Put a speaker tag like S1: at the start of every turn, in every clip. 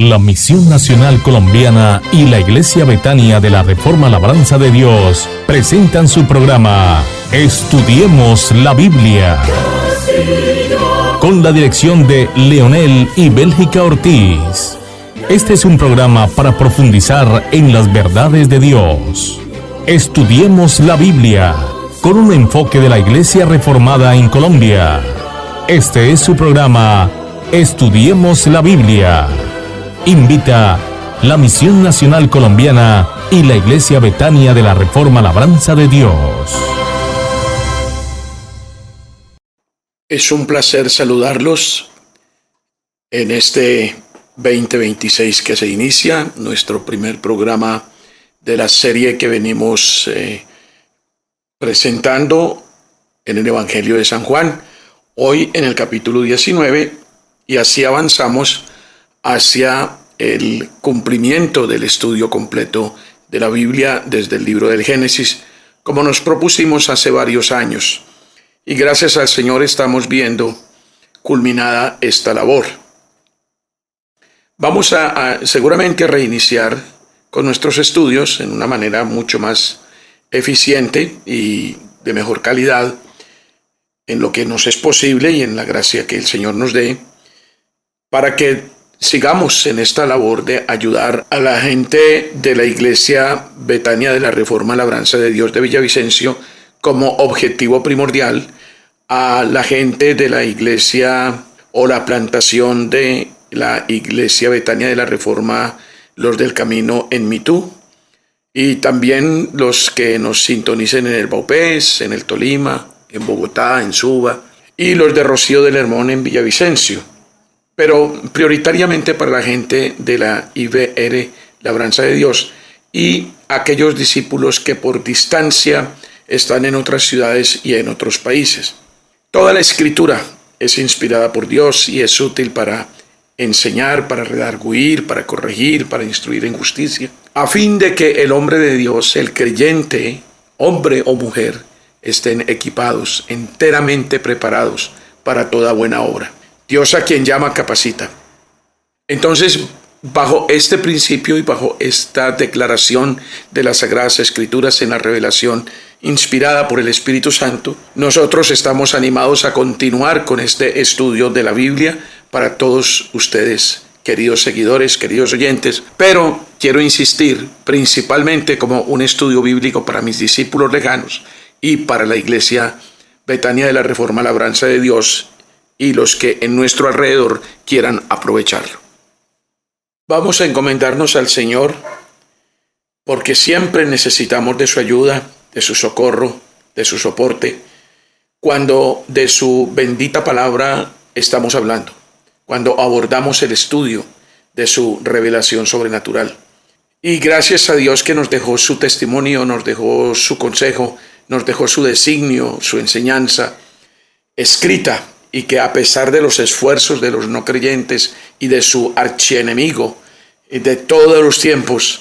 S1: La Misión Nacional Colombiana y la Iglesia Betania de la Reforma Labranza de Dios presentan su programa Estudiemos la Biblia, con la dirección de Leonel y Bélgica Ortiz. Este es un programa para profundizar en las verdades de Dios. Estudiemos la Biblia, con un enfoque de la Iglesia Reformada en Colombia. Este es su programa Estudiemos la Biblia. Invita la Misión Nacional Colombiana y la Iglesia Betania de la Reforma Labranza de Dios.
S2: Es un placer saludarlos en este 2026 que se inicia, nuestro primer programa de la serie que venimos presentando en el Evangelio de San Juan, hoy en el capítulo 19, y así avanzamos hacia el cumplimiento del estudio completo de la Biblia desde el libro del Génesis, como nos propusimos hace varios años. Y gracias al Señor estamos viendo culminada esta labor. Vamos a seguramente reiniciar con nuestros estudios en una manera mucho más eficiente y de mejor calidad en lo que nos es posible y en la gracia que el Señor nos dé, para que sigamos en esta labor de ayudar a la gente de la Iglesia Betania de la Reforma Labranza de Dios de Villavicencio como objetivo primordial, a la gente de la Iglesia o la plantación de la Iglesia Betania de la Reforma Los del Camino en Mitú, y también los que nos sintonicen en el Baupés, en el Tolima, en Bogotá, en Suba, y los de Rocío del Hermón en Villavicencio. Pero prioritariamente para la gente de la IBR Labranza de Dios y aquellos discípulos que por distancia están en otras ciudades y en otros países. Toda la Escritura es inspirada por Dios y es útil para enseñar, para redarguir, para corregir, para instruir en justicia, a fin de que el hombre de Dios, el creyente, hombre o mujer, estén equipados, enteramente preparados para toda buena obra. Dios a quien llama capacita. Entonces, bajo este principio y bajo esta declaración de las Sagradas Escrituras en la revelación inspirada por el Espíritu Santo, nosotros estamos animados a continuar con este estudio de la Biblia para todos ustedes, queridos seguidores, queridos oyentes, pero quiero insistir principalmente como un estudio bíblico para mis discípulos lejanos y para la Iglesia Betania de la Reforma Labranza de Dios y los que en nuestro alrededor quieran aprovecharlo. Vamos a encomendarnos al Señor porque siempre necesitamos de su ayuda, de su socorro, de su soporte, cuando de su bendita palabra estamos hablando, cuando abordamos el estudio de su revelación sobrenatural. Y gracias a Dios que nos dejó su testimonio, nos dejó su consejo, nos dejó su designio, su enseñanza escrita, y que a pesar de los esfuerzos de los no creyentes y de su archienemigo de todos los tiempos,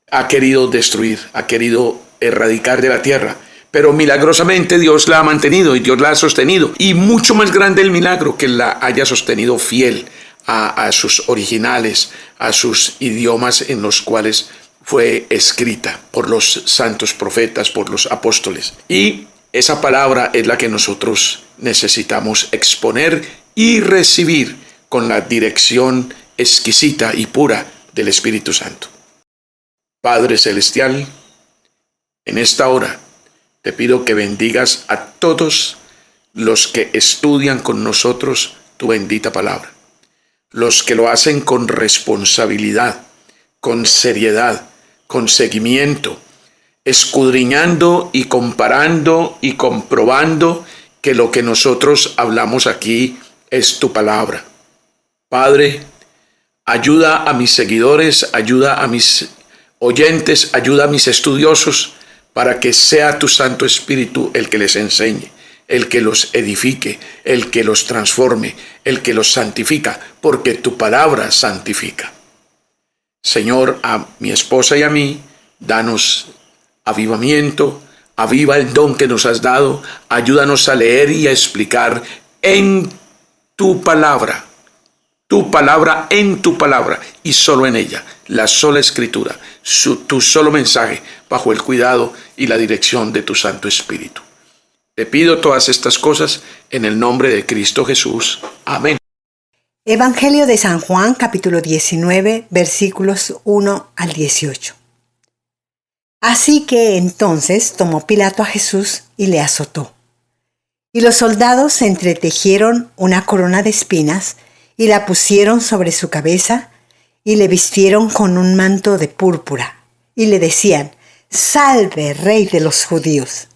S2: ha querido destruir, ha querido erradicar de la tierra. Pero milagrosamente Dios la ha mantenido y Dios la ha sostenido. Y mucho más grande el milagro que la haya sostenido fiel a sus originales, a sus idiomas en los cuales fue escrita por los santos profetas, por los apóstoles. Y esa palabra es la que nosotros necesitamos exponer y recibir con la dirección exquisita y pura del Espíritu Santo. Padre Celestial, en esta hora te pido que bendigas a todos los que estudian con nosotros tu bendita palabra, los que lo hacen con responsabilidad, con seriedad, con seguimiento, escudriñando y comparando y comprobando que lo que nosotros hablamos aquí es tu palabra. Padre, ayuda a mis seguidores, ayuda a mis oyentes, ayuda a mis estudiosos, para que sea tu Santo Espíritu el que les enseñe, el que los edifique, el que los transforme, el que los santifica, porque tu palabra santifica. Señor, a mi esposa y a mí, danos avivamiento, aviva el don que nos has dado, ayúdanos a leer y a explicar en tu palabra tu palabra en tu palabra y solo en ella, la sola escritura, tu solo mensaje bajo el cuidado y la dirección de tu Santo Espíritu. Te pido todas estas cosas en el nombre de Cristo Jesús. Amén.
S3: Evangelio de San Juan, capítulo 19, versículos 1 al 18. Así que entonces tomó Pilato a Jesús y le azotó. Y los soldados entretejieron una corona de espinas y la pusieron sobre su cabeza y le vistieron con un manto de púrpura y le decían: «Salve, Rey de los judíos»,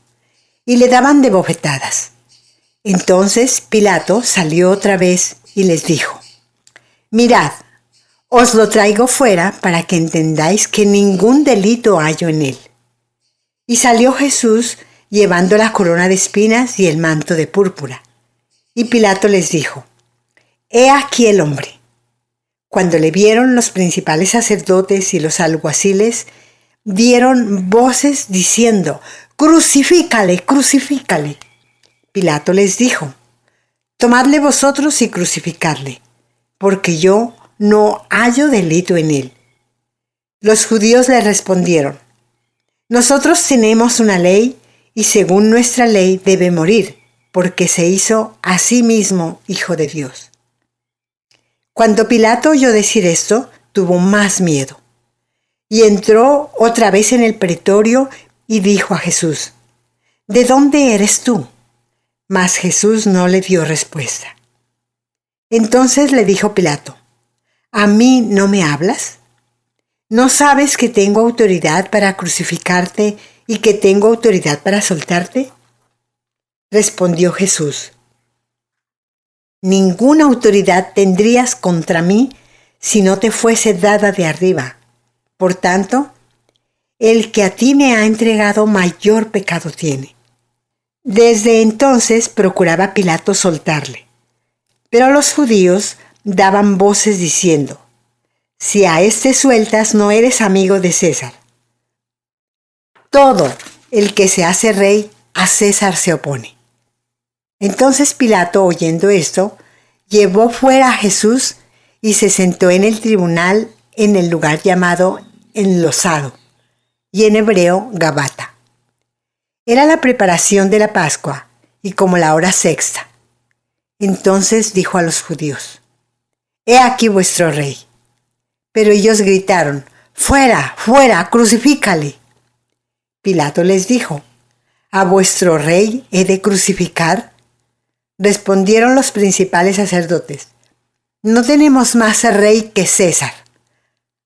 S3: y le daban de bofetadas. Entonces Pilato salió otra vez y les dijo: «Mirad, os lo traigo fuera para que entendáis que ningún delito hallo en él». Y salió Jesús llevando la corona de espinas y el manto de púrpura. Y Pilato les dijo: «He aquí el hombre». Cuando le vieron, los principales sacerdotes y los alguaciles dieron voces diciendo: «Crucifícale, crucifícale». Pilato les dijo: «Tomadle vosotros y crucificadle, porque yo no hallo delito en él». Los judíos le respondieron: «Nosotros tenemos una ley, y según nuestra ley debe morir, porque se hizo a sí mismo hijo de Dios». Cuando Pilato oyó decir esto, tuvo más miedo, y entró otra vez en el pretorio y dijo a Jesús: «¿De dónde eres tú?». Mas Jesús no le dio respuesta. Entonces le dijo Pilato: «¿A mí no me hablas? ¿No sabes que tengo autoridad para crucificarte y que tengo autoridad para soltarte?». Respondió Jesús: «Ninguna autoridad tendrías contra mí si no te fuese dada de arriba. Por tanto, el que a ti me ha entregado mayor pecado tiene». Desde entonces procuraba Pilato soltarle, pero los judíos daban voces diciendo: «Si a este sueltas, no eres amigo de César. Todo el que se hace rey, a César se opone». Entonces Pilato, oyendo esto, llevó fuera a Jesús y se sentó en el tribunal en el lugar llamado Enlosado, y en hebreo Gabata. Era la preparación de la Pascua, y como la hora sexta. Entonces dijo a los judíos: «He aquí vuestro rey». Pero ellos gritaron: «¡Fuera, fuera, crucifícale!». Pilato les dijo: «¿A vuestro rey he de crucificar?». Respondieron los principales sacerdotes: «No tenemos más rey que César».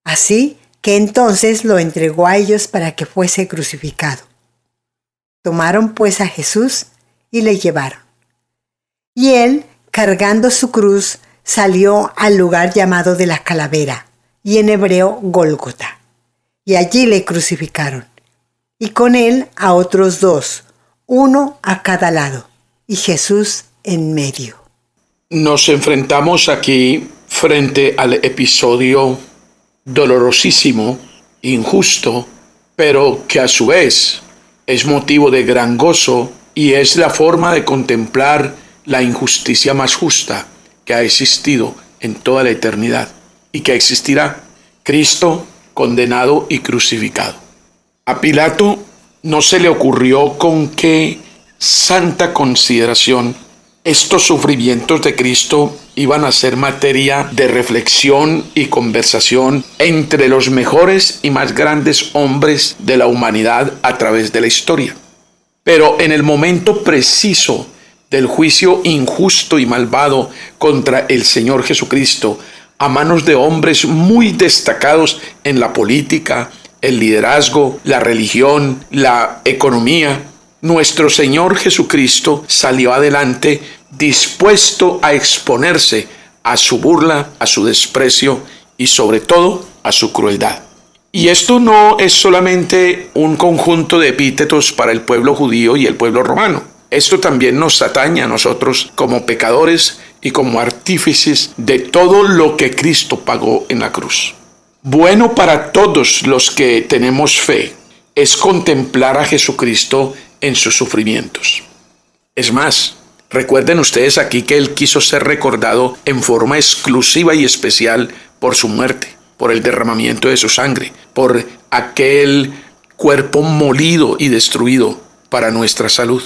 S3: Así que entonces lo entregó a ellos para que fuese crucificado. Tomaron pues a Jesús y le llevaron. Y él, cargando su cruz, salió al lugar llamado de la Calavera, y en hebreo Gólgota, y allí le crucificaron, y con él a otros dos, uno a cada lado, y Jesús en medio.
S2: Nos enfrentamos aquí frente al episodio dolorosísimo, injusto, pero que a su vez es motivo de gran gozo y es la forma de contemplar la injusticia más justa que ha existido en toda la eternidad y que existirá: Cristo condenado y crucificado. A Pilato no se le ocurrió con qué santa consideración estos sufrimientos de Cristo iban a ser materia de reflexión y conversación entre los mejores y más grandes hombres de la humanidad a través de la historia. Pero en el momento preciso del juicio injusto y malvado contra el Señor Jesucristo, a manos de hombres muy destacados en la política, el liderazgo, la religión, la economía, nuestro Señor Jesucristo salió adelante dispuesto a exponerse a su burla, a su desprecio y sobre todo a su crueldad. Y esto no es solamente un conjunto de epítetos para el pueblo judío y el pueblo romano. Esto también nos atañe a nosotros como pecadores y como artífices de todo lo que Cristo pagó en la cruz. Bueno para todos los que tenemos fe es contemplar a Jesucristo en sus sufrimientos. Es más, Recuerden ustedes aquí que Él quiso ser recordado en forma exclusiva y especial por su muerte, por el derramamiento de su sangre, por aquel cuerpo molido y destruido para nuestra salud.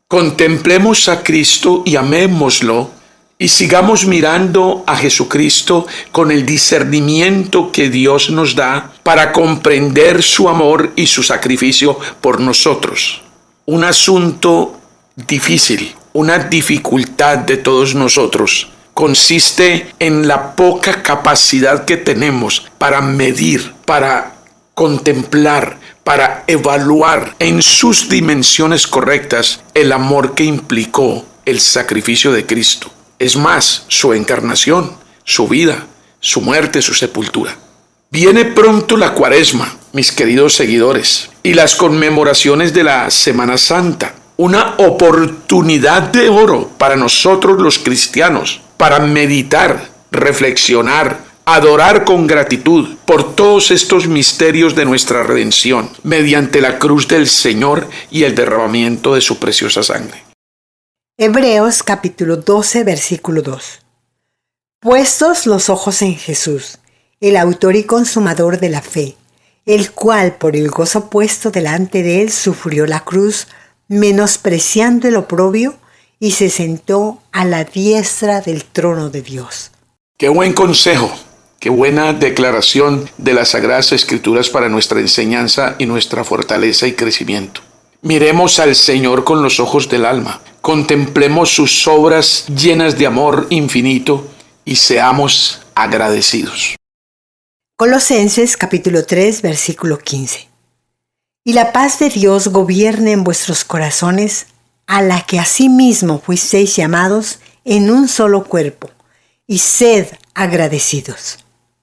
S2: Contemplemos a Cristo y amémoslo y sigamos mirando a Jesucristo con el discernimiento que Dios nos da para comprender su amor y su sacrificio por nosotros. Un asunto difícil, una dificultad de todos nosotros consiste en la poca capacidad que tenemos para medir, para contemplar, para evaluar en sus dimensiones correctas el amor que implicó el sacrificio de Cristo. Es más, su encarnación, su vida, su muerte, su sepultura. Viene pronto la Cuaresma, mis queridos seguidores, y las conmemoraciones de la Semana Santa. Una oportunidad de oro para nosotros los cristianos, para meditar, reflexionar, adorar con gratitud por todos estos misterios de nuestra redención, mediante la cruz del Señor y el derramamiento de su preciosa sangre.
S3: Hebreos capítulo 12, versículo 2. Puestos los ojos en Jesús, el autor y consumador de la fe, el cual por el gozo puesto delante de él sufrió la cruz, menospreciando el oprobio, y se sentó a la diestra del trono de Dios.
S2: Qué buen consejo, qué buena declaración de las Sagradas Escrituras para nuestra enseñanza y nuestra fortaleza y crecimiento. Miremos al Señor con los ojos del alma, contemplemos sus obras llenas de amor infinito y seamos agradecidos.
S3: Colosenses capítulo 3, versículo 15. Y la paz de Dios gobierne en vuestros corazones, a la que asimismo fuisteis llamados en un solo cuerpo, y sed agradecidos.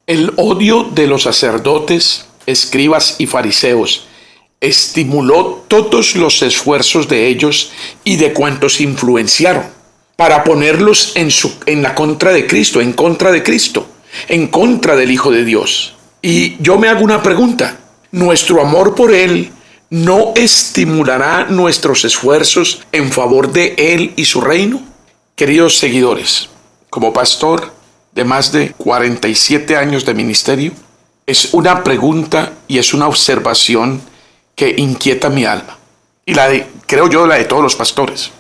S2: El odio de los sacerdotes, escribas y fariseos estimuló todos los esfuerzos de ellos y de cuantos influenciaron para ponerlos en la contra de Cristo, en contra del Hijo de Dios. Y yo me hago una pregunta: ¿nuestro amor por Él no estimulará nuestros esfuerzos en favor de Él y su reino? Queridos seguidores, como pastor de más de 47 años de ministerio, es una pregunta y es una observación que inquieta mi alma. Y creo yo, la de todos los pastores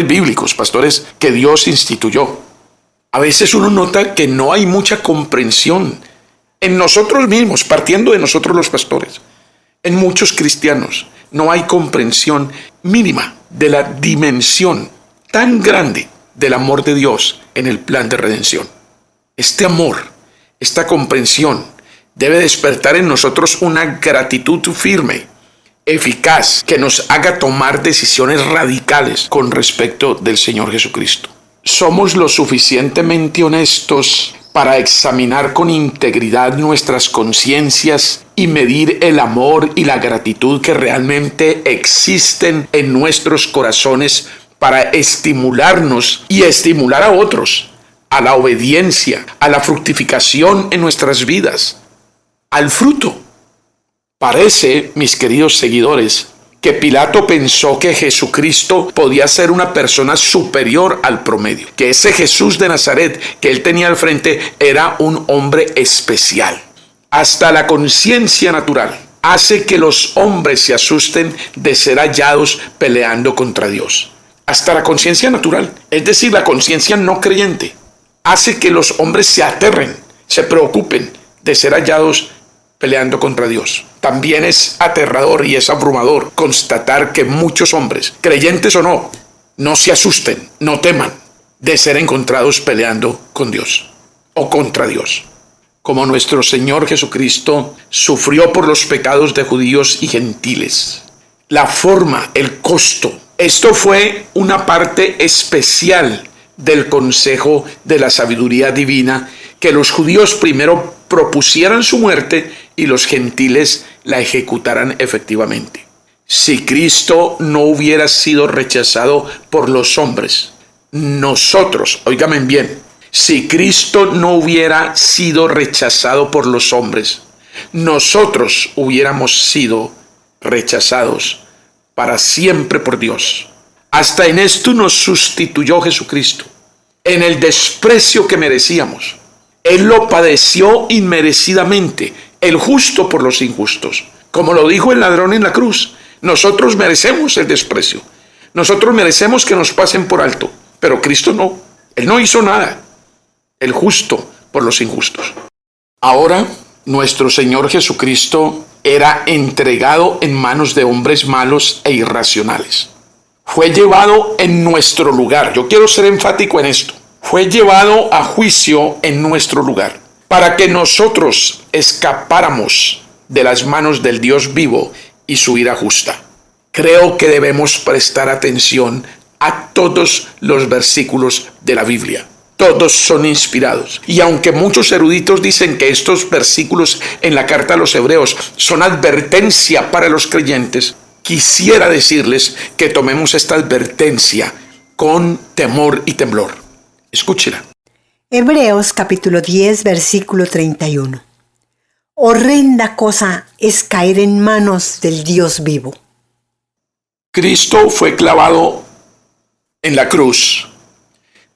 S2: bíblicos, pastores que Dios instituyó. A veces uno nota que no hay mucha comprensión en nosotros mismos, partiendo de nosotros los pastores. En muchos cristianos no hay comprensión mínima de la dimensión tan grande del amor de Dios en el plan de redención. Este amor, esta comprensión debe despertar en nosotros una gratitud firme, eficaz, que nos haga tomar decisiones radicales con respecto del Señor Jesucristo. Somos lo suficientemente honestos para examinar con integridad nuestras conciencias y medir el amor y la gratitud que realmente existen en nuestros corazones para estimularnos y estimular a otros a la obediencia, a la fructificación en nuestras vidas, al fruto. Parece, mis queridos seguidores, que Pilato pensó que Jesucristo podía ser una persona superior al promedio, que ese Jesús de Nazaret que él tenía al frente era un hombre especial. Hasta la conciencia natural hace que los hombres se asusten de ser hallados peleando contra Dios. Hasta la conciencia natural, es decir, la conciencia no creyente, hace que los hombres se aterren, se preocupen de ser hallados peleando contra Dios. También es aterrador y es abrumador constatar que muchos hombres, creyentes o no, no se asusten, no teman de ser encontrados peleando con Dios o contra Dios. Como nuestro Señor Jesucristo sufrió por los pecados de judíos y gentiles. La forma, el costo, esto fue una parte especial del consejo de la sabiduría divina, que los judíos primero propusieran su muerte y los gentiles la ejecutaran efectivamente. Si Cristo no hubiera sido rechazado por los hombres, nosotros, óigame bien, si Cristo no hubiera sido rechazado por los hombres, nosotros hubiéramos sido rechazados para siempre por Dios. Hasta en esto nos sustituyó Jesucristo, en el desprecio que merecíamos. Él lo padeció inmerecidamente, el justo por los injustos. Como lo dijo el ladrón en la cruz, nosotros merecemos el desprecio. Nosotros merecemos que nos pasen por alto, pero Cristo no. Él no hizo nada. El justo por los injustos. Ahora, nuestro Señor Jesucristo era entregado en manos de hombres malos e irracionales. Fue llevado en nuestro lugar. Yo quiero ser enfático en esto. Fue llevado a juicio en nuestro lugar, para que nosotros escapáramos de las manos del Dios vivo y su ira justa. Creo que debemos prestar atención a todos los versículos de la Biblia. Todos son inspirados. Y aunque muchos eruditos dicen que estos versículos en la carta a los Hebreos son advertencia para los creyentes, quisiera decirles que tomemos esta advertencia con temor y temblor. Escúchela.
S3: Hebreos capítulo 10, versículo 31. Horrenda cosa es caer en manos del Dios vivo.
S2: Cristo fue clavado en la cruz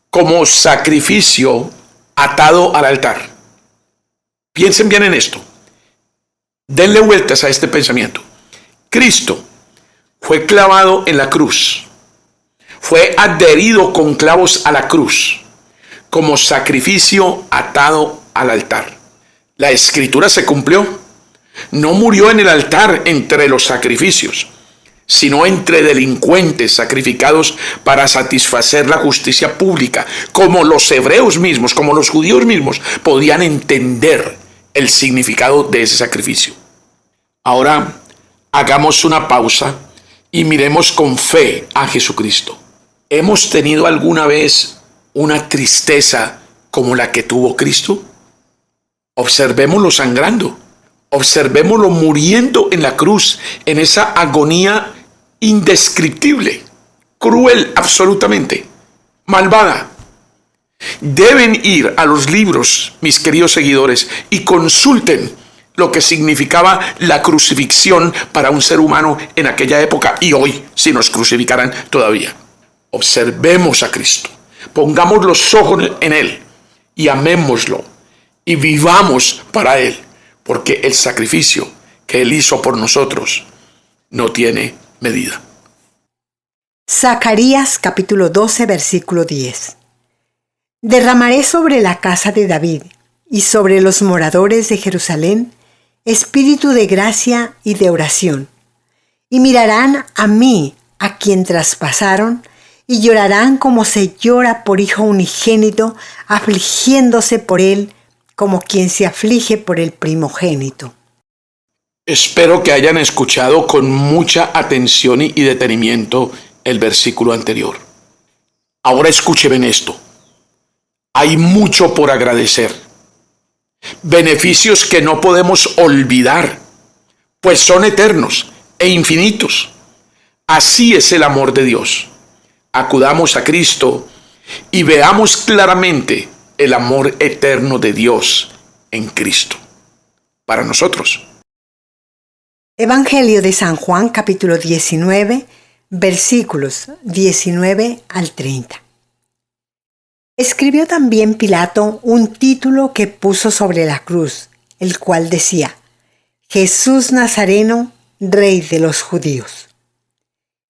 S2: como sacrificio atado al altar. Piensen bien en esto. Denle vueltas a este pensamiento. Cristo fue clavado en la cruz. Fue adherido con clavos a la cruz como sacrificio atado al altar. La escritura se cumplió. No murió en el altar entre los sacrificios, sino entre delincuentes sacrificados para satisfacer la justicia pública, como los hebreos mismos, como los judíos mismos, podían entender el significado de ese sacrificio. Ahora, hagamos una pausa y miremos con fe a Jesucristo. ¿Hemos tenido alguna vez una tristeza como la que tuvo Cristo? Observémoslo sangrando. Observémoslo muriendo en la cruz, en esa agonía indescriptible, cruel absolutamente, malvada. Deben ir a los libros, mis queridos seguidores, y consulten lo que significaba la crucifixión para un ser humano en aquella época y hoy, si nos crucificaran todavía. Observemos a Cristo, pongamos los ojos en Él y amémoslo y vivamos para Él, porque el sacrificio que Él hizo por nosotros no tiene medida.
S3: Zacarías capítulo 12, versículo 10. Derramaré sobre la casa de David y sobre los moradores de Jerusalén espíritu de gracia y de oración, y mirarán a mí, a quien traspasaron, y llorarán como se llora por hijo unigénito, afligiéndose por él como quien se aflige por el primogénito.
S2: Espero que hayan escuchado con mucha atención y detenimiento el versículo anterior. Ahora escúcheme esto. Hay mucho por agradecer. Beneficios que no podemos olvidar, pues son eternos e infinitos. Así es el amor de Dios. Acudamos a Cristo y veamos claramente el amor eterno de Dios en Cristo para nosotros.
S3: Evangelio de San Juan, capítulo 19, versículos 19 al 30. Escribió también Pilato un título que puso sobre la cruz, el cual decía: Jesús Nazareno, Rey de los Judíos.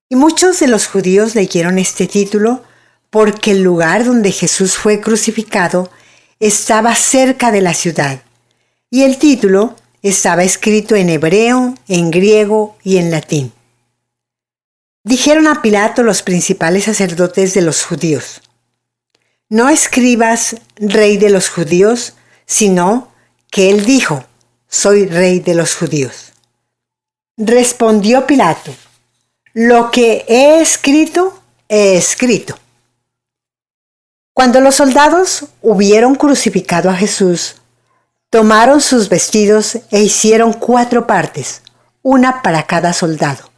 S3: Y muchos de los judíos leyeron este título porque el lugar donde Jesús fue crucificado estaba cerca de la ciudad, y el título estaba escrito en hebreo, en griego y en latín. Dijeron a Pilato los principales sacerdotes de los judíos: No escribas Rey de los Judíos, sino que él dijo: Soy Rey de los Judíos. Respondió Pilato: Lo que he escrito, he escrito. Cuando los soldados hubieron crucificado a Jesús, tomaron sus vestidos e hicieron 4 partes, una para cada soldado.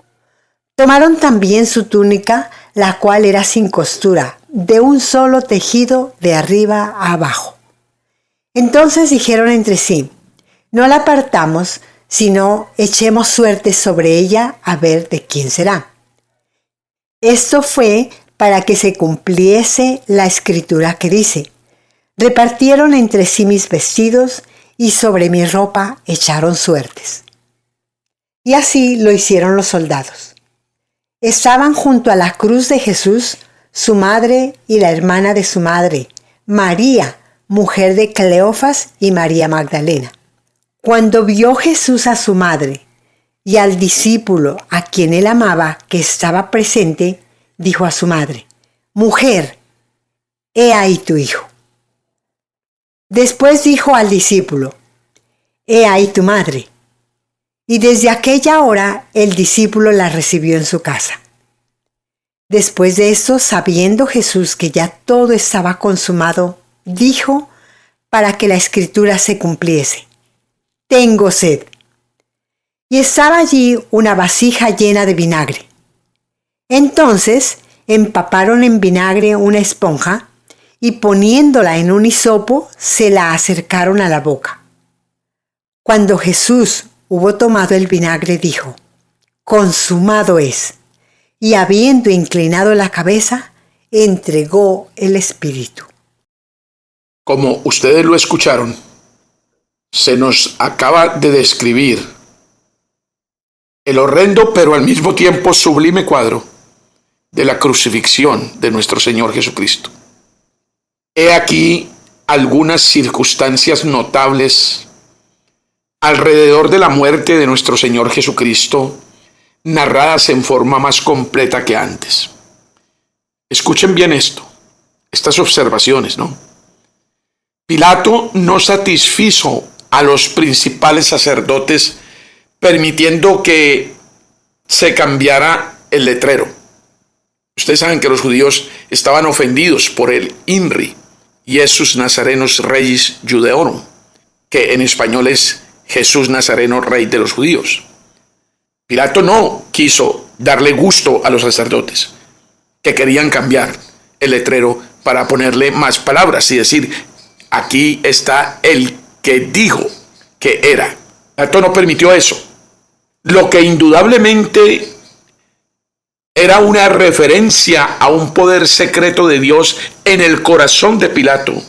S3: Tomaron también su túnica, la cual era sin costura, de un solo tejido de arriba a abajo. Entonces dijeron entre sí: No la partamos, sino echemos suertes sobre ella a ver de quién será. Esto fue para que se cumpliese la escritura que dice: repartieron entre sí mis vestidos y sobre mi ropa echaron suertes. Y así lo hicieron los soldados. Estaban junto a la cruz de Jesús su madre y la hermana de su madre, María, mujer de Cleofas, y María Magdalena. Cuando vio Jesús a su madre y al discípulo a quien él amaba que estaba presente, dijo a su madre: mujer, he ahí tu hijo. Después dijo al discípulo: he ahí tu madre. Y desde aquella hora el discípulo la recibió en su casa. Después de esto, sabiendo Jesús que ya todo estaba consumado, dijo, para que la escritura se cumpliese: tengo sed. Y estaba allí una vasija llena de vinagre. Entonces empaparon en vinagre una esponja y poniéndola en un hisopo se la acercaron a la boca. Cuando Jesús hubo tomado el vinagre, dijo: consumado es. Y habiendo inclinado la cabeza, entregó el espíritu.
S2: Como ustedes lo escucharon, se nos acaba de describir el horrendo pero al mismo tiempo sublime cuadro de la crucifixión de nuestro Señor Jesucristo. He aquí algunas circunstancias notables alrededor de la muerte de nuestro Señor Jesucristo, narradas en forma más completa que antes. Escuchen bien estas observaciones, ¿no? Pilato no satisfizo a los principales sacerdotes permitiendo que se cambiara el letrero. Ustedes saben que los judíos estaban ofendidos por el INRI, Iesus Nazarenos Regis Judeorum, que en español es Jesús Nazareno, Rey de los Judíos. Pilato no quiso darle gusto a los sacerdotes, que querían cambiar el letrero para ponerle más palabras y decir: aquí está el que dijo que era. Pilato no permitió eso. Lo que indudablemente era una referencia a un poder secreto de Dios en el corazón de Pilato,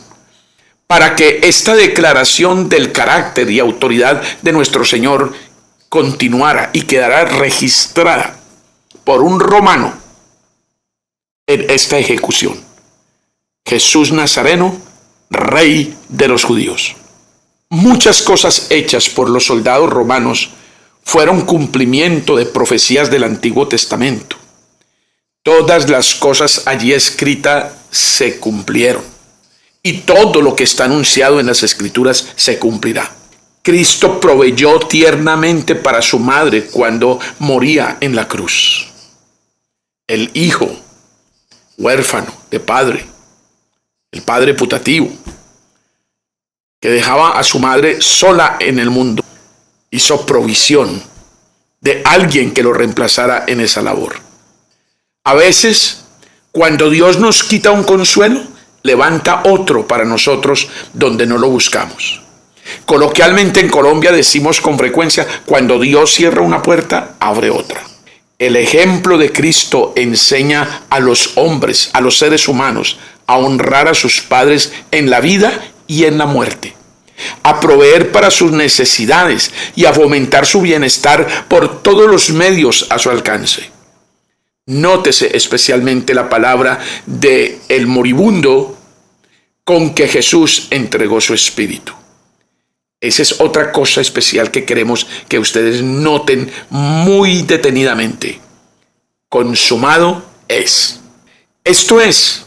S2: para que esta declaración del carácter y autoridad de nuestro Señor continuara y quedara registrada por un romano en esta ejecución. Jesús Nazareno, Rey de los Judíos. Muchas cosas hechas por los soldados romanos fueron cumplimiento de profecías del Antiguo Testamento. Todas las cosas allí escritas se cumplieron. Y todo lo que está anunciado en las Escrituras se cumplirá. Cristo proveyó tiernamente para su madre cuando moría en la cruz. El hijo huérfano de padre, el padre putativo, que dejaba a su madre sola en el mundo, hizo provisión de alguien que lo reemplazara en esa labor. A veces, cuando Dios nos quita un consuelo, levanta otro para nosotros donde no lo buscamos. Coloquialmente en Colombia decimos con frecuencia: cuando Dios cierra una puerta, abre otra. El ejemplo de Cristo enseña a los hombres, a los seres humanos, a honrar a sus padres en la vida y en la muerte, a proveer para sus necesidades y a fomentar su bienestar por todos los medios a su alcance. Nótese especialmente la palabra de el moribundo con que Jesús entregó su espíritu. Esa es otra cosa especial que queremos que ustedes noten muy detenidamente. Consumado es. Esto es,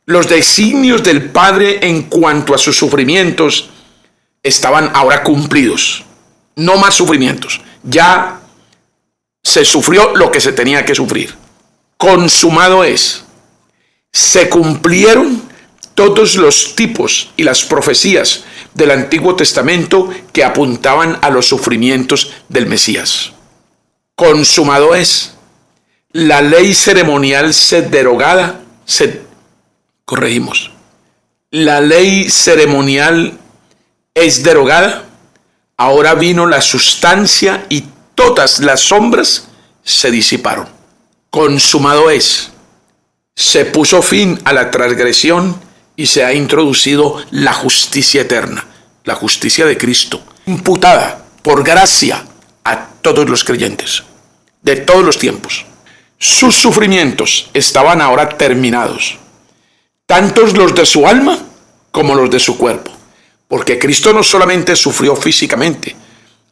S2: los designios del Padre en cuanto a sus sufrimientos estaban ahora cumplidos. No más sufrimientos. Ya se sufrió lo que se tenía que sufrir. Consumado es. Se cumplieron todos los tipos y las profecías del Antiguo Testamento que apuntaban a los sufrimientos del Mesías. Consumado es. La ley ceremonial La ley ceremonial es derogada. Ahora vino la sustancia y todas las sombras se disiparon. consumado es. Se puso fin a la transgresión y se ha introducido la justicia eterna, la justicia de Cristo, imputada por gracia a todos los creyentes, de todos los tiempos. Sus sufrimientos estaban ahora terminados, tanto los de su alma como los de su cuerpo, porque Cristo no solamente sufrió físicamente,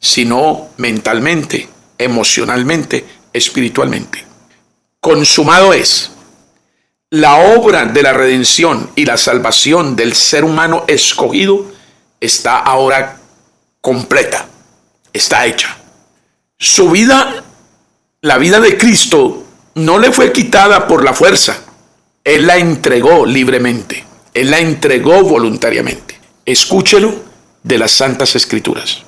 S2: sino mentalmente, emocionalmente, espiritualmente. Consumado es. La obra de la redención y la salvación del ser humano escogido está ahora completa, está hecha. Su vida, la vida de Cristo, no le fue quitada por la fuerza. Él la entregó libremente, Él la entregó voluntariamente. Escúchelo de las Santas Escrituras.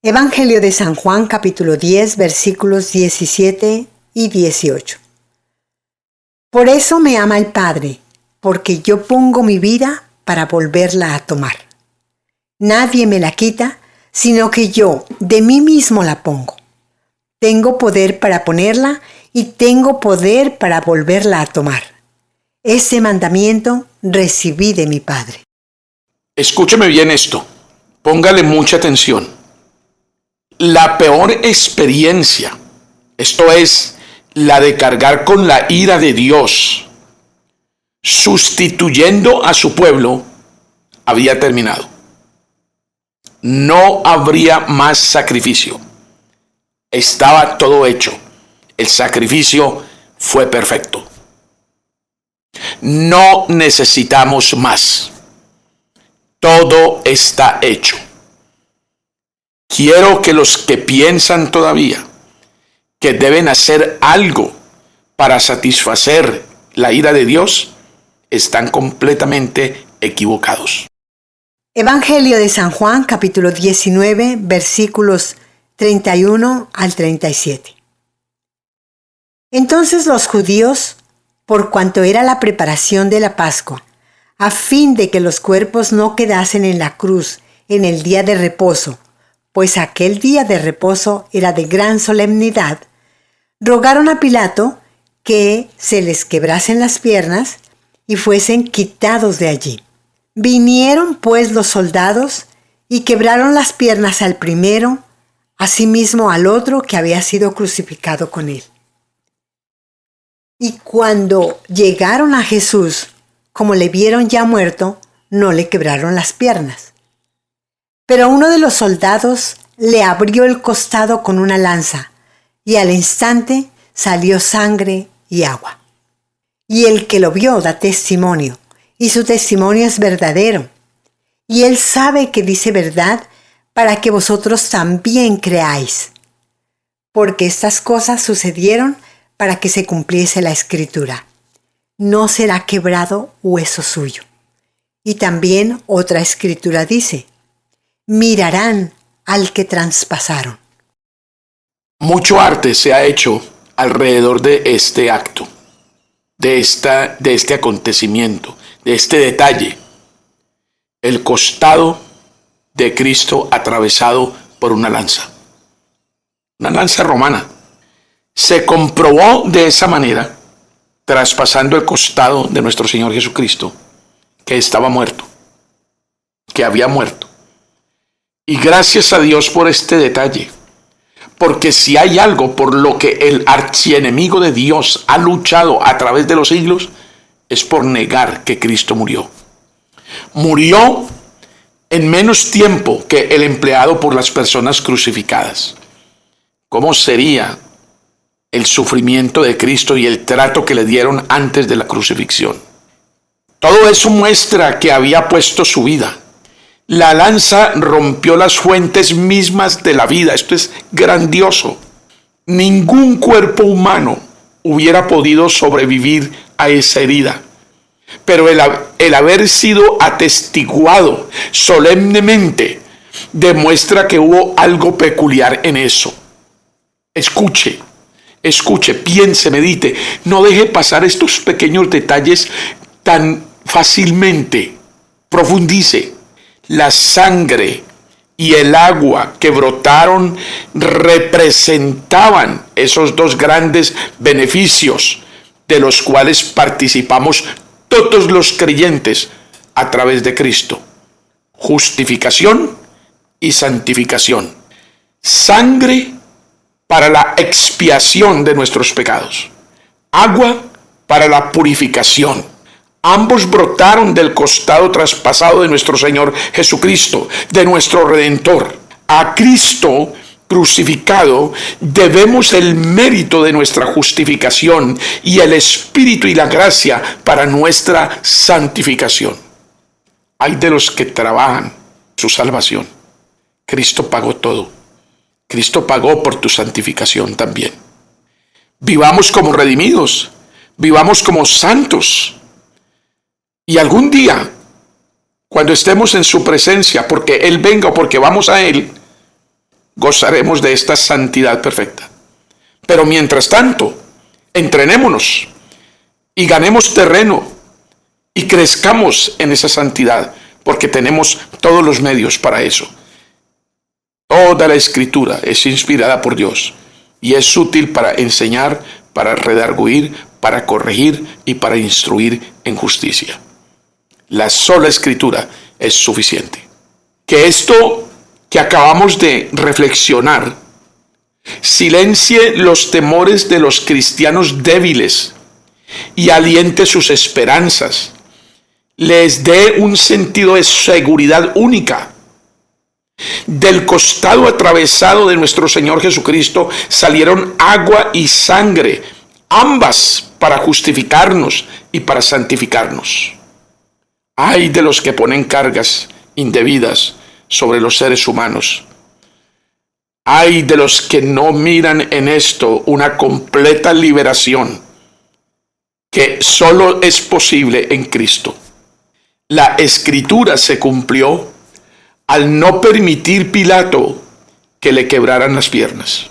S3: Evangelio de San Juan, capítulo 10, versículos 17 y 18. Por eso me ama el Padre, porque yo pongo mi vida para volverla a tomar. Nadie me la quita, sino que yo de mí mismo la pongo. Tengo poder para ponerla y tengo poder para volverla a tomar. Ese mandamiento recibí de mi Padre.
S2: Escúcheme bien esto, póngale mucha atención. La peor experiencia, esto es, la de cargar con la ira de Dios, sustituyendo a su pueblo, había terminado. No habría más sacrificio. Estaba todo hecho. El sacrificio fue perfecto. No necesitamos más. Todo está hecho. Quiero que los que piensan todavía que deben hacer algo para satisfacer la ira de Dios, están completamente equivocados.
S3: Evangelio de San Juan, capítulo 19, versículos 31 al 37. Entonces los judíos, por cuanto era la preparación de la Pascua, a fin de que los cuerpos no quedasen en la cruz en el día de reposo, pues aquel día de reposo era de gran solemnidad, rogaron a Pilato que se les quebrasen las piernas y fuesen quitados de allí. Vinieron pues los soldados y quebraron las piernas al primero, asimismo al otro que había sido crucificado con él. Y cuando llegaron a Jesús, como le vieron ya muerto, no le quebraron las piernas. Pero uno de los soldados le abrió el costado con una lanza, y al instante salió sangre y agua. Y el que lo vio da testimonio, y su testimonio es verdadero. Y él sabe que dice verdad, para que vosotros también creáis. Porque estas cosas sucedieron para que se cumpliese la Escritura. No será quebrado hueso suyo. Y también otra Escritura dice: mirarán al que traspasaron.
S2: Mucho arte se ha hecho alrededor de este acto, de este acontecimiento, de este detalle. El costado de Cristo atravesado por una lanza romana. Se comprobó de esa manera, traspasando el costado de nuestro Señor Jesucristo, que estaba muerto, que había muerto. Y gracias a Dios por este detalle, porque si hay algo por lo que el archienemigo de Dios ha luchado a través de los siglos, es por negar que Cristo murió. Murió en menos tiempo que el empleado por las personas crucificadas. ¿Cómo sería el sufrimiento de Cristo y el trato que le dieron antes de la crucifixión? Todo eso muestra que había puesto su vida. La lanza rompió las fuentes mismas de la vida. Esto es grandioso. Ningún cuerpo humano hubiera podido sobrevivir a esa herida. Pero el haber sido atestiguado solemnemente demuestra que hubo algo peculiar en eso. Escuche, piense, medite. No deje pasar estos pequeños detalles tan fácilmente. Profundice. La sangre y el agua que brotaron representaban esos dos grandes beneficios de los cuales participamos todos los creyentes a través de Cristo: justificación y santificación. Sangre para la expiación de nuestros pecados, agua para la purificación. Ambos brotaron del costado traspasado de nuestro Señor Jesucristo, de nuestro Redentor. A Cristo crucificado debemos el mérito de nuestra justificación y el Espíritu y la gracia para nuestra santificación. Hay de los que trabajan su salvación. Cristo pagó todo. Cristo pagó por tu santificación también. Vivamos como redimidos, vivamos como santos. Y algún día, cuando estemos en su presencia, porque Él venga o porque vamos a Él, gozaremos de esta santidad perfecta. Pero mientras tanto, entrenémonos y ganemos terreno y crezcamos en esa santidad, porque tenemos todos los medios para eso. Toda la Escritura es inspirada por Dios y es útil para enseñar, para redarguir, para corregir y para instruir en justicia. La sola Escritura es suficiente. Que esto que acabamos de reflexionar silencie los temores de los cristianos débiles y aliente sus esperanzas, les dé un sentido de seguridad única. Del costado atravesado de nuestro Señor Jesucristo salieron agua y sangre, ambas para justificarnos y para santificarnos. Ay de los que ponen cargas indebidas sobre los seres humanos. Ay de los que no miran en esto una completa liberación que solo es posible en Cristo. La Escritura se cumplió al no permitir Pilato que le quebraran las piernas.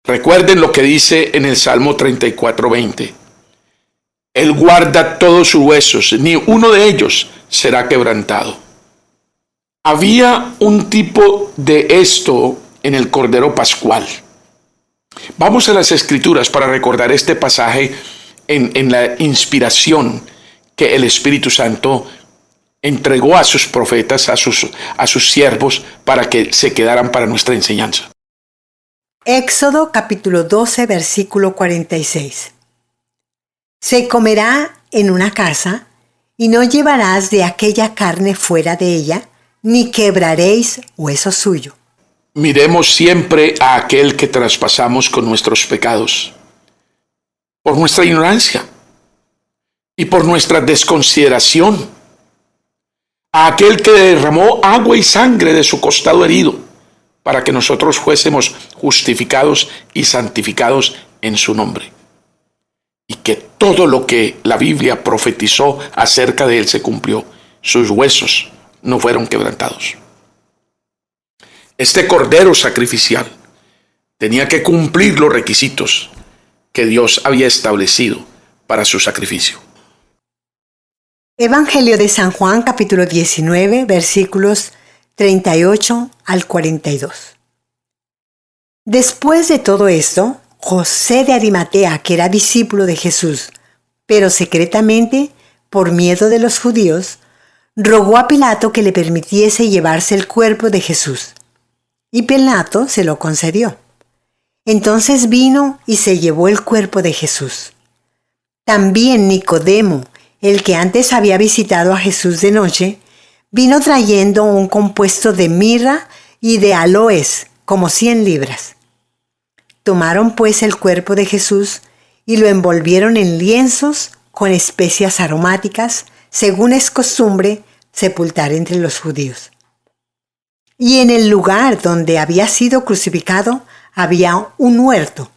S2: Recuerden lo que dice en el Salmo 34:20. Él guarda todos sus huesos, ni uno de ellos será quebrantado. Había un tipo de esto en el Cordero Pascual. Vamos a las Escrituras para recordar este pasaje en la inspiración que el Espíritu Santo entregó a sus profetas, a sus siervos, para que se quedaran para nuestra enseñanza.
S3: Éxodo capítulo 12, versículo 46. Se comerá en una casa, y no llevarás de aquella carne fuera de ella, ni quebraréis hueso suyo.
S2: Miremos siempre a aquel que traspasamos con nuestros pecados, por nuestra ignorancia y por nuestra desconsideración, a aquel que derramó agua y sangre de su costado herido, para que nosotros fuésemos justificados y santificados en su nombre. Y que todo lo que la Biblia profetizó acerca de él se cumplió. Sus huesos no fueron quebrantados. Este cordero sacrificial tenía que cumplir los requisitos que Dios había establecido para su sacrificio.
S3: Evangelio de San Juan, capítulo 19, versículos 38 al 42. Después de todo esto, José de Arimatea, que era discípulo de Jesús, pero secretamente, por miedo de los judíos, rogó a Pilato que le permitiese llevarse el cuerpo de Jesús. Y Pilato se lo concedió. Entonces vino y se llevó el cuerpo de Jesús. También Nicodemo, el que antes había visitado a Jesús de noche, vino trayendo un compuesto de mirra y de aloes, como 100 libras. Tomaron pues el cuerpo de Jesús y lo envolvieron en lienzos con especias aromáticas, según es costumbre sepultar entre los judíos. Y en el lugar donde había sido crucificado había un huerto,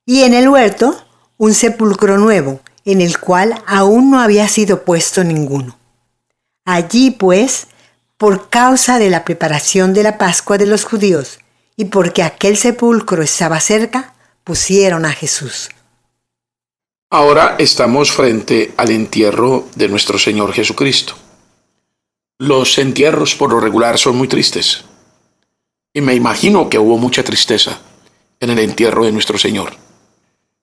S3: y en el huerto un sepulcro nuevo, en el cual aún no había sido puesto ninguno. Allí, pues, por causa de la preparación de la Pascua de los judíos, y porque aquel sepulcro estaba cerca, pusieron a Jesús.
S2: Ahora estamos frente al entierro de nuestro Señor Jesucristo. Los entierros por lo regular son muy tristes. Y me imagino que hubo mucha tristeza en el entierro de nuestro Señor.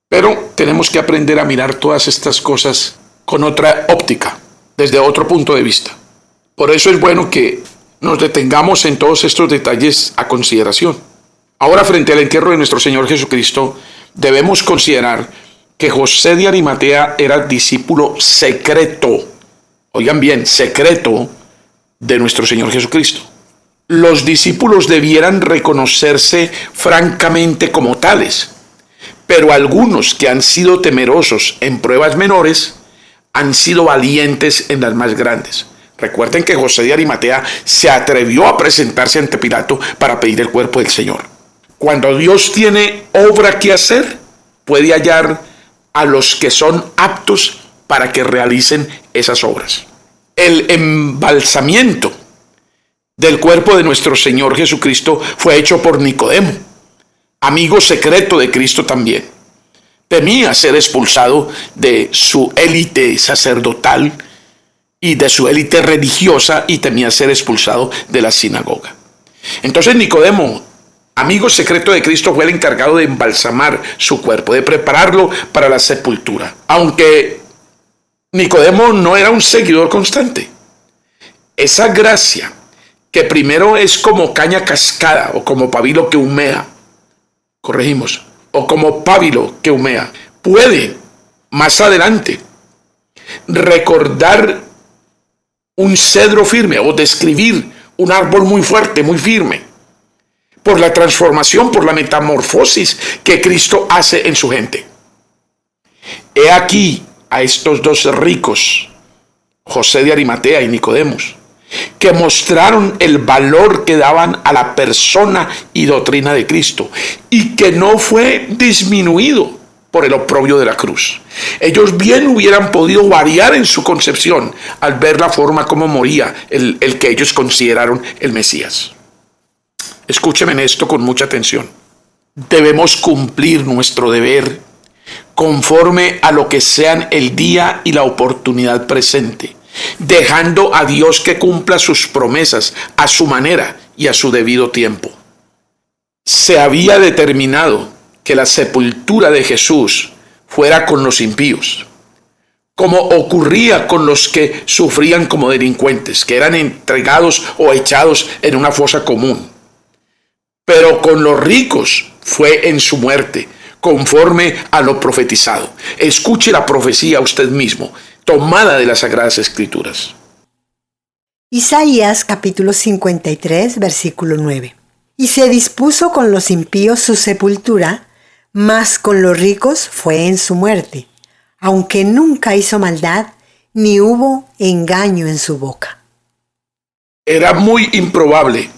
S2: Pero tenemos que aprender a mirar todas estas cosas con otra óptica, desde otro punto de vista. Por eso es bueno que nos detengamos en todos estos detalles a consideración. Ahora, frente al entierro de nuestro Señor Jesucristo, debemos considerar que José de Arimatea era discípulo secreto, oigan bien, secreto de nuestro Señor Jesucristo. Los discípulos debieran reconocerse francamente como tales, pero algunos que han sido temerosos en pruebas menores han sido valientes en las más grandes. Recuerden que José de Arimatea se atrevió a presentarse ante Pilato para pedir el cuerpo del Señor. Cuando Dios tiene obra que hacer, puede hallar a los que son aptos para que realicen esas obras. El embalsamiento del cuerpo de nuestro Señor Jesucristo fue hecho por Nicodemo, amigo secreto de Cristo también. Temía ser expulsado de su élite sacerdotal y de su élite religiosa y temía ser expulsado de la sinagoga. Entonces Nicodemo, amigo secreto de Cristo, fue el encargado de embalsamar su cuerpo, de prepararlo para la sepultura. Aunque Nicodemo no era un seguidor constante, esa gracia que primero es como caña cascada o como pabilo que humea, o como pábilo que humea, puede más adelante recordar un cedro firme o describir un árbol muy fuerte, muy firme, por la transformación, por la metamorfosis que Cristo hace en su gente. He aquí a estos dos ricos, José de Arimatea y Nicodemos, que mostraron el valor que daban a la persona y doctrina de Cristo y que no fue disminuido por el oprobio de la cruz. Ellos bien hubieran podido variar en su concepción al ver la forma como moría el que ellos consideraron el Mesías. Escúcheme en esto con mucha atención. Debemos cumplir nuestro deber conforme a lo que sean el día y la oportunidad presente, dejando a Dios que cumpla sus promesas a su manera y a su debido tiempo. Se había determinado que la sepultura de Jesús fuera con los impíos, como ocurría con los que sufrían como delincuentes, que eran entregados o echados en una fosa común. Pero con los ricos fue en su muerte, conforme a lo profetizado. Escuche la profecía usted mismo, tomada de las Sagradas Escrituras.
S3: Isaías capítulo 53, versículo 9. Y se dispuso con los impíos su sepultura, mas con los ricos fue en su muerte, aunque nunca hizo maldad, ni hubo engaño en su boca.
S2: Era muy improbable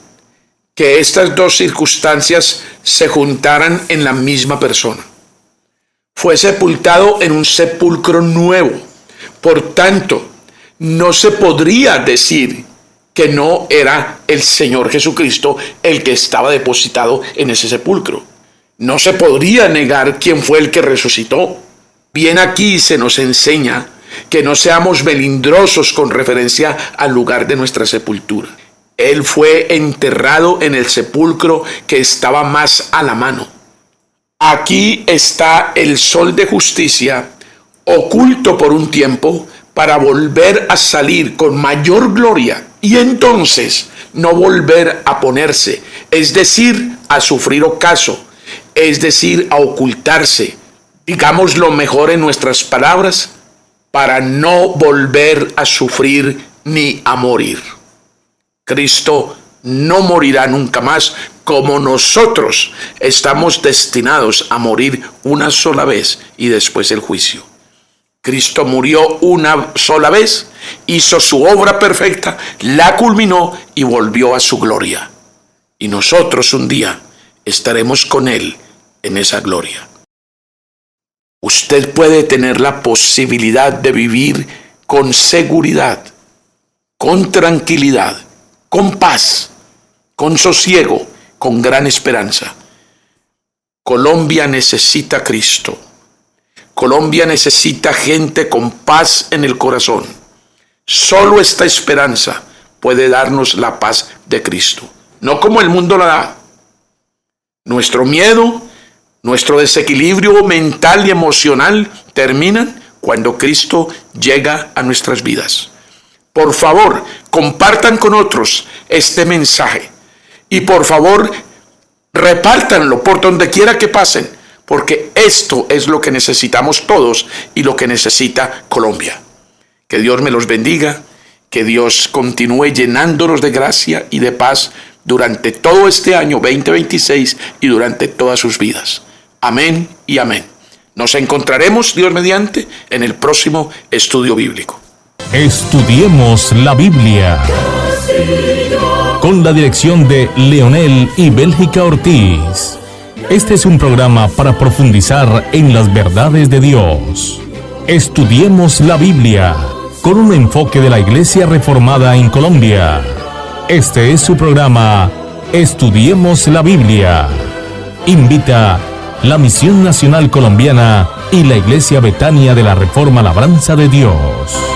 S2: que estas dos circunstancias se juntaran en la misma persona. Fue sepultado en un sepulcro nuevo. Por tanto, no se podría decir que no era el Señor Jesucristo el que estaba depositado en ese sepulcro. No se podría negar quién fue el que resucitó. Bien, aquí se nos enseña que no seamos melindrosos con referencia al lugar de nuestra sepultura. Él fue enterrado en el sepulcro que estaba más a la mano. Aquí está el sol de justicia, oculto por un tiempo, para volver a salir con mayor gloria y entonces no volver a ponerse, es decir, a sufrir ocaso, es decir, a ocultarse, digamos lo mejor en nuestras palabras, para no volver a sufrir ni a morir. Cristo no morirá nunca más, como nosotros estamos destinados a morir una sola vez y después el juicio. Cristo murió una sola vez, hizo su obra perfecta, la culminó y volvió a su gloria. Y nosotros un día estaremos con Él en esa gloria. Usted puede tener la posibilidad de vivir con seguridad, con tranquilidad, con paz, con sosiego, con gran esperanza. Colombia necesita a Cristo. Colombia necesita gente con paz en el corazón. Solo esta esperanza puede darnos la paz de Cristo. No como el mundo la da. Nuestro miedo, nuestro desequilibrio mental y emocional terminan cuando Cristo llega a nuestras vidas. Por favor, compartan con otros este mensaje. Y por favor, repártanlo por donde quiera que pasen, porque esto es lo que necesitamos todos y lo que necesita Colombia. Que Dios me los bendiga, que Dios continúe llenándonos de gracia y de paz durante todo este año 2026 y durante todas sus vidas. Amén y amén. Nos encontraremos, Dios mediante, en el próximo estudio bíblico.
S1: Estudiemos la Biblia con la dirección de Leonel y Bélgica Ortiz. Este es un programa para profundizar en las verdades de Dios. Estudiemos la Biblia con un enfoque de la Iglesia Reformada en Colombia. Este es su programa Estudiemos la Biblia. Invita la Misión Nacional Colombiana y la Iglesia Betania de la Reforma Labranza de Dios.